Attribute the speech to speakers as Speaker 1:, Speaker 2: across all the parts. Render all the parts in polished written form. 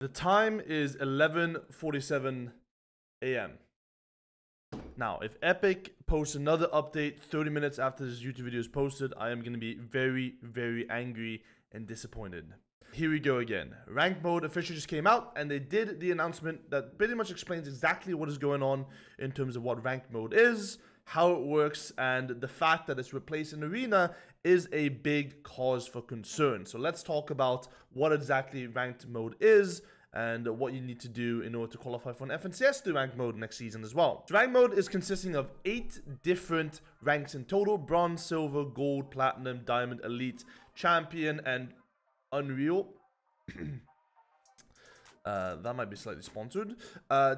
Speaker 1: The time is 11:47 a.m. Now, if Epic posts another update 30 minutes after this YouTube video is posted, I am going to be very, very angry and disappointed. Here we go again. Ranked mode officially just came out, and they did the announcement that pretty much explains exactly what is going on in terms of what ranked mode is, how it works, and the fact that it's replacing Arena is a big cause for concern. So let's talk about what exactly ranked mode is and what you need to do in order to qualify for an FNCS to ranked mode next season as well. So ranked mode is consisting of 8 different ranks in total: bronze, silver, gold, platinum, diamond, elite, champion, and Unreal. That might be slightly sponsored.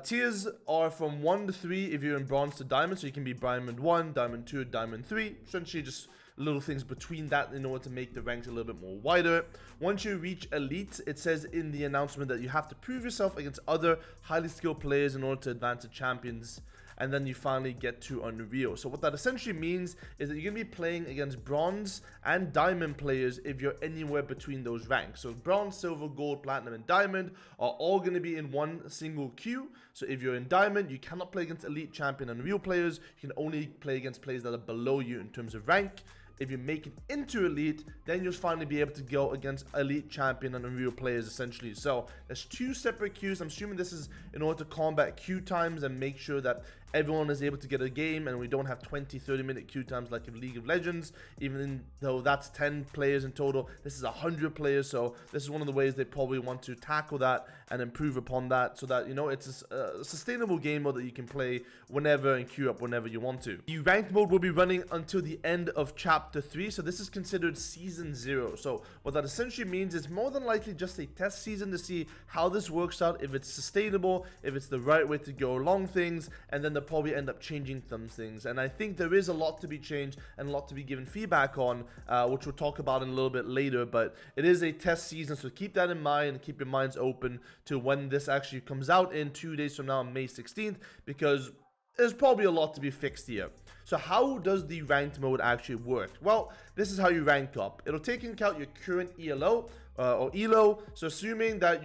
Speaker 1: Tiers are from 1 to 3 if you're in bronze to diamond, so you can be diamond 1, diamond 2, diamond 3. Essentially just little things between that in order to make the ranks a little bit more wider. Once you reach elite, it says in the announcement that you have to prove yourself against other highly skilled players in order to advance to champions, and then you finally get to Unreal. So what that essentially means is that you're going to be playing against bronze and diamond players if you're anywhere between those ranks. So bronze, silver, gold, platinum, and diamond are all going to be in one single queue. So if you're in diamond, you cannot play against elite, champion, and Unreal players. You can only play against players that are below you in terms of rank. If you make it into elite, then you'll finally be able to go against elite, champion, and Unreal players essentially. So there's 2 separate queues. I'm assuming this is in order to combat queue times and make sure that everyone is able to get a game and we don't have 20-30 minute queue times like in League of Legends. Even though that's 10 players in total, this is 100 players. So this is one of the ways they probably want to tackle that and improve upon that, so that, you know, it's a sustainable game mode that you can play whenever and queue up whenever you want to. The ranked mode will be running until the end of chapter 3, so this is considered season 0. So what that essentially means is more than likely just a test season to see how this works out, if it's sustainable, if it's the right way to go along things, and then they'll probably end up changing some things. And I think there is a lot to be changed and a lot to be given feedback on, which we'll talk about in a little bit later. But it is a test season, so keep that in mind and keep your minds open to when this actually comes out in 2 days from now on May 16th, because there's probably a lot to be fixed here. So how does the ranked mode actually work? Well, this is how you rank up. It'll take into account your current ELO or ELO. So assuming that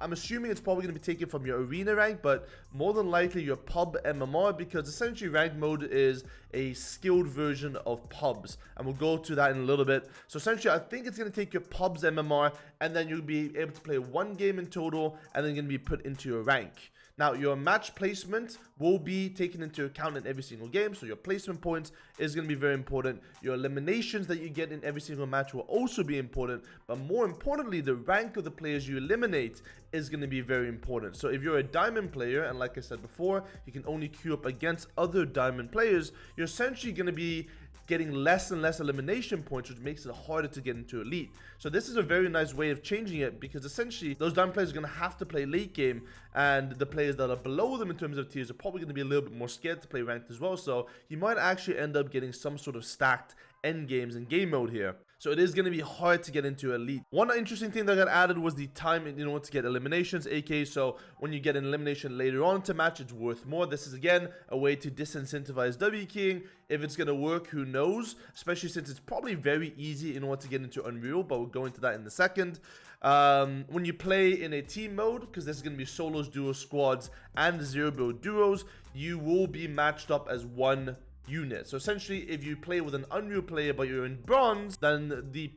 Speaker 1: I'm assuming it's probably going to be taken from your arena rank, but more than likely your pub MMR, because essentially ranked mode is a skilled version of pubs, and we'll go to that in a little bit. So essentially I think it's going to take your pubs MMR, and then you'll be able to play 1 game in total, and then going to be put into your rank. Now, your match placement will be taken into account in every single game, so your placement points is going to be very important. Your eliminations that you get in every single match will also be important, but more importantly, the rank of the players you eliminate is going to be very important. So if you're a diamond player, and like I said before, you can only queue up against other diamond players, you're essentially going to be getting less and less elimination points, which makes it harder to get into elite. So this is a very nice way of changing it, because essentially those diamond players are going to have to play late game, and the players that are below them in terms of tiers are probably going to be a little bit more scared to play ranked as well. So you might actually end up getting some sort of stacked end games in game mode here. So it is going to be hard to get into elite. One interesting thing that got added was the time in order to get eliminations, aka so when you get an elimination later on to match, it's worth more. This is again a way to disincentivize W keying. If it's going to work, who knows, especially since it's probably very easy in order to get into Unreal, but we'll go into that in a second. When you play in a team mode, because this is going to be solos, duos, squads, and 0-build duos, you will be matched up as one unit. So essentially, if you play with an Unreal player but you're in bronze, then the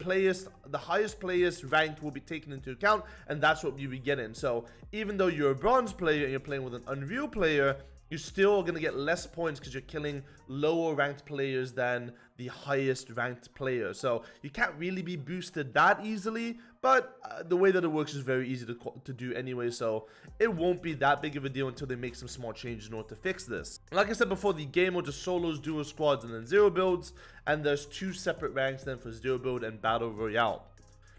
Speaker 1: highest player's rank will be taken into account, and that's what you'll be getting. So even though you're a bronze player and you're playing with an Unreal player, you're still going to get less points because you're killing lower ranked players than the highest ranked player. So you can't really be boosted that easily, but the way that it works is very easy to do anyway. So it won't be that big of a deal until they make some small changes in order to fix this. Like I said before, the game will just solos, duo, squads, and then 0 builds. And there's 2 separate ranks then for 0 build and battle royale.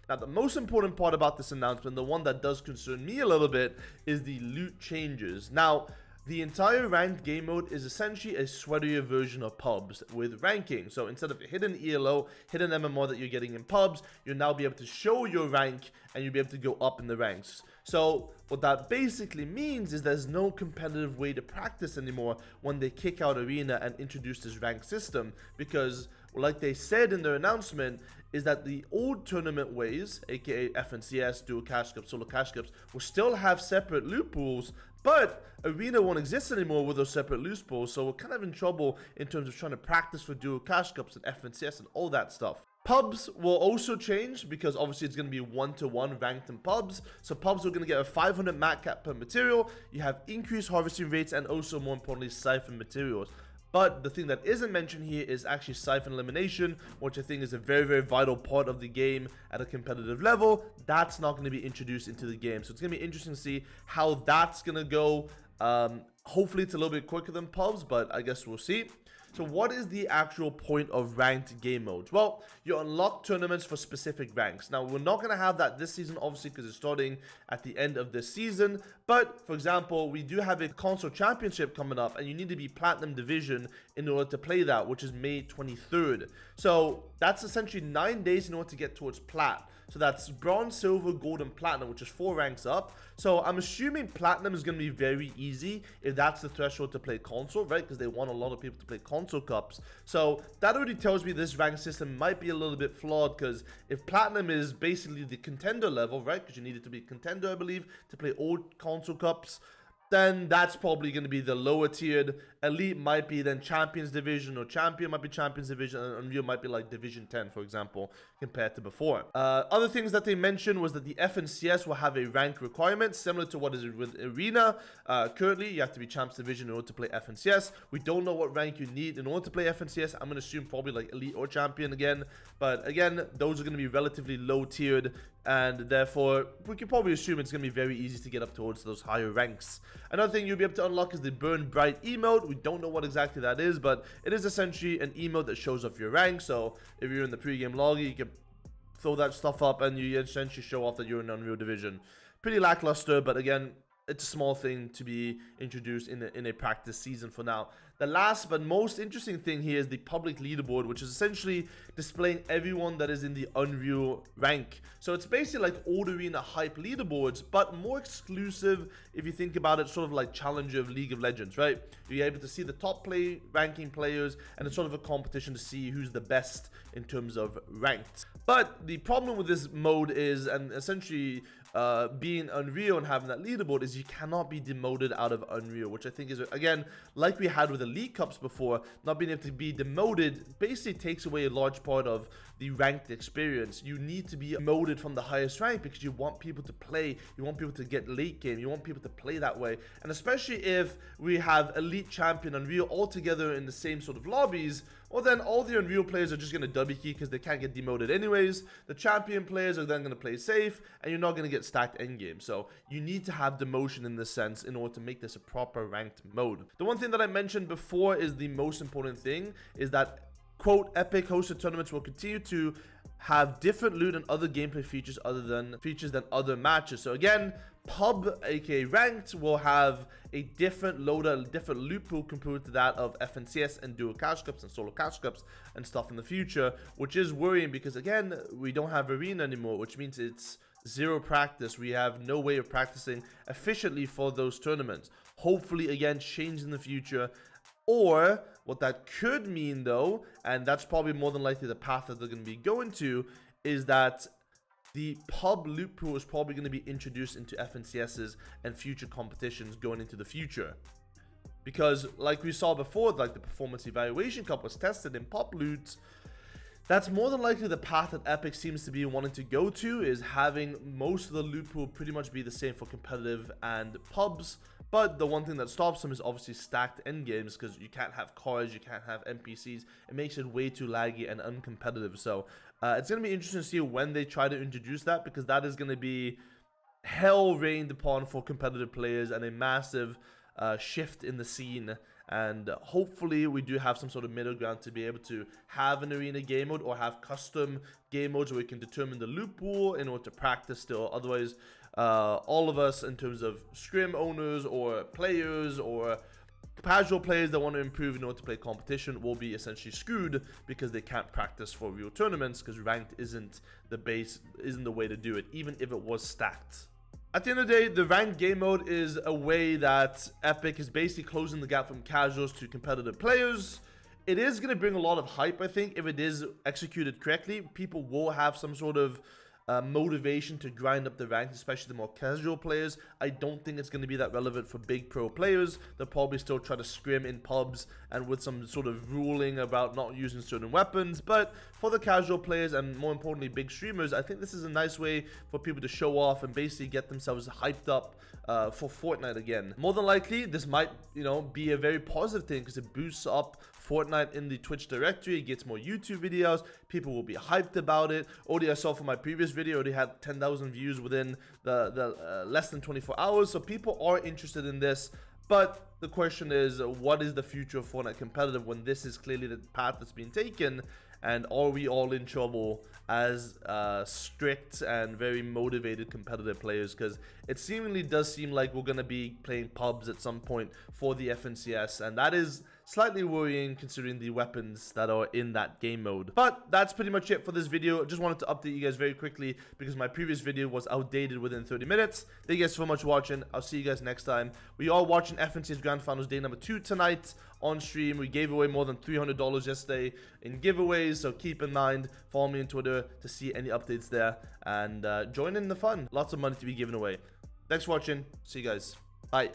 Speaker 1: Now, the most important part about this announcement, the one that does concern me a little bit, is the loot changes. Now, the entire ranked game mode is essentially a sweatier version of pubs with ranking. So instead of hidden ELO, hidden MMR that you're getting in pubs, you'll now be able to show your rank and you'll be able to go up in the ranks. So what that basically means is there's no competitive way to practice anymore when they kick out Arena and introduce this rank system, because like they said in their announcement, is that the old tournament ways, aka FNCS, Dual Cash Cups, Solo Cash Cups, will still have separate loot pools, but Arena won't exist anymore with those separate loot pools, so we're kind of in trouble in terms of trying to practice for Dual Cash Cups and FNCS and all that stuff. Pubs will also change because obviously it's going to be 1-to-1 ranked in pubs. So pubs are going to get a 500 mat cap per material. You have increased harvesting rates and also more importantly siphon materials. But the thing that isn't mentioned here is actually siphon elimination, which I think is a very, very vital part of the game at a competitive level. That's not going to be introduced into the game. So it's going to be interesting to see how that's going to go. Hopefully it's a little bit quicker than pubs, but I guess we'll see. So what is the actual point of ranked game modes? Well, you unlock tournaments for specific ranks. Now, we're not going to have that this season, obviously, because it's starting at the end of this season. But, for example, we do have a console championship coming up, and you need to be Platinum Division in order to play that, which is May 23rd. So that's essentially 9 days in order to get towards Plat. So that's Bronze, Silver, Gold, and Platinum, which is 4 ranks up. So I'm assuming Platinum is going to be very easy if that's the threshold to play console, right? Because they want a lot of people to play console cups. So that already tells me this rank system might be a little bit flawed, because if Platinum is basically the contender level, right? Because you need it to be contender, I believe, to play all console cups, then that's probably going to be the lower tiered. Elite might be then Champions Division, or Champion might be Champions Division, and Unreal might be like Division 10, for example, compared to before. Other things that they mentioned was that the FNCS will have a rank requirement, similar to what is with Arena. Currently, you have to be Champs Division in order to play FNCS. We don't know what rank you need in order to play FNCS. I'm going to assume probably like Elite or Champion again. But again, those are going to be relatively low tiered, and therefore, we can probably assume it's going to be very easy to get up towards those higher ranks. Another thing you'll be able to unlock is the Burn Bright emote. We don't know what exactly that is, but it is essentially an emote that shows off your rank. So if you're in the pre-game lobby, you can throw that stuff up and you essentially show off that you're in Unreal Division. Pretty lackluster, but again, it's a small thing to be introduced in a practice season for now. The last but most interesting thing here is the public leaderboard, which is essentially displaying everyone that is in the Unreal rank. So it's basically like old arena hype leaderboards, but more exclusive if you think about it, sort of like Challenger of League of Legends, right? You're able to see the top ranking players, and it's sort of a competition to see who's the best in terms of ranked. But the problem with this mode is, and essentially being Unreal and having that leaderboard, is you cannot be demoted out of Unreal, which I think is, again, like we had with the League Cups before, not being able to be demoted basically takes away a large part of the ranked experience. You need to be demoted from the highest rank because you want people to play, you want people to get late game, you want people to play that way. And especially if we have Elite, Champion, Unreal all together in the same sort of lobbies, well then all the Unreal players are just going to W key because they can't get demoted anyways. The Champion players are then going to play safe, and you're not going to get stacked endgame. So you need to have demotion in this sense in order to make this a proper ranked mode. The one thing that I mentioned before is the most important thing, is that, quote, Epic hosted tournaments will continue to have different loot and other gameplay features than other matches. So again, pub, aka ranked, will have a different loader, a different loot pool compared to that of FNCS and Dual Cash Cups and Solo Cash Cups and stuff in the future, which is worrying because again, we don't have Arena anymore, which means it's zero practice. We have no way of practicing efficiently for those tournaments. Hopefully, again, change in the future. Or what that could mean though, and that's probably more than likely the path that they're going to be going to, is that the pub loot pool is probably going to be introduced into FNCSs and future competitions going into the future. Because like we saw before, like the Performance Evaluation Cup was tested in pub loot. That's more than likely the path that Epic seems to be wanting to go to, is having most of the loot pool pretty much be the same for competitive and pubs. But the one thing that stops them is obviously stacked endgames, because you can't have cars, you can't have NPCs. It makes it way too laggy and uncompetitive. So it's going to be interesting to see when they try to introduce that, because that is going to be hell rained upon for competitive players and a massive shift in the scene. And hopefully we do have some sort of middle ground to be able to have an arena game mode or have custom game modes where we can determine the loot pool in order to practice still. Otherwise, all of us in terms of scrim owners or players or casual players that want to improve in order to play competition will be essentially screwed, because they can't practice for real tournaments, because ranked isn't the way to do it, even if it was stacked. At the end of the day, the ranked game mode is a way that Epic is basically closing the gap from casuals to competitive players. it is going to bring a lot of hype, I think, if it is executed correctly. People will have some sort of motivation to grind up the ranks, especially the more casual players. I don't think it's going to be that relevant for big pro players. They'll probably still try to scrim in pubs and with some sort of ruling about not using certain weapons. But for the casual players and more importantly big streamers, I think this is a nice way for people to show off and basically get themselves hyped up for Fortnite again. More than likely, this might, be a very positive thing because it boosts up Fortnite in the Twitch directory. It gets more YouTube videos. People will be hyped about it. Already I saw from my previous video, already had 10,000 views within the less than 24 hours. So people are interested in this. But the question is, what is the future of Fortnite Competitive when this is clearly the path that's been taken? And are we all in trouble as strict and very motivated competitive players? Because it seemingly does seem like we're going to be playing pubs at some point for the FNCS. And that is slightly worrying considering the weapons that are in that game mode. But that's pretty much it for this video. I just wanted to update you guys very quickly because my previous video was outdated within 30 minutes. Thank you guys so much for watching. I'll see you guys next time. We are watching FNCS Grand Finals Day number 2 tonight on stream. We gave away more than $300 yesterday in giveaways, so keep in mind, follow me on Twitter to see any updates there and join in the fun. Lots of money to be given away. Thanks for watching. See you guys. Bye.